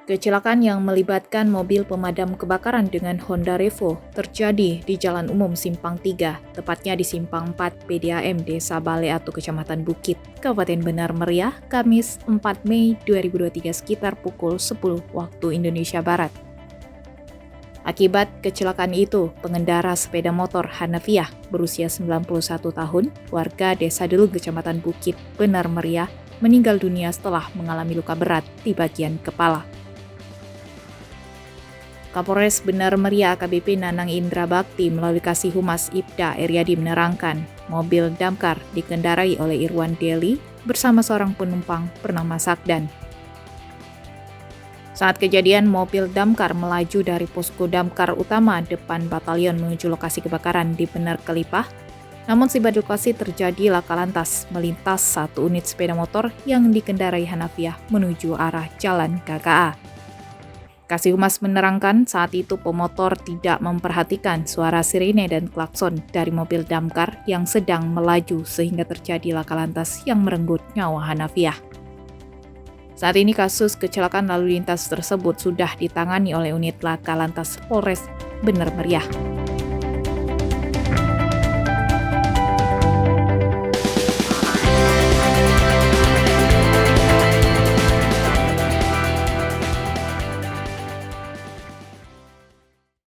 Kecelakaan yang melibatkan mobil pemadam kebakaran dengan Honda Revo terjadi di Jalan Umum Simpang 3, tepatnya di Simpang 4 PDAM Desa Baleatu, Kecamatan Bukit, Kabupaten Benar Meriah, Kamis 4 Mei 2023 sekitar pukul 10 waktu Indonesia Barat. Akibat kecelakaan itu, pengendara sepeda motor Hanafiah berusia 91 tahun, warga Desa Delug, Kecamatan Bukit, Benar Meriah, meninggal dunia setelah mengalami luka berat di bagian kepala. Kapolres Benar Meriah AKBP Nanang Indra Bakti melalui Kasih Humas Ibda Eryadi menerangkan, mobil damkar dikendarai oleh Irwan Deli bersama seorang penumpang bernama Sakdan. Saat kejadian, mobil damkar melaju dari posko damkar utama depan batalion menuju lokasi kebakaran di Benar Kelipah. Namun tiba di lokasi terjadi laka lantas melintas satu unit sepeda motor yang dikendarai Hanafiah menuju arah Jalan KKA. Kasih Humas menerangkan saat itu pemotor tidak memperhatikan suara sirine dan klakson dari mobil damkar yang sedang melaju sehingga terjadi laka lantas yang merenggut nyawa Hanafiah. Saat ini kasus kecelakaan lalu lintas tersebut sudah ditangani oleh unit laka lantas Polres Benar Meriah.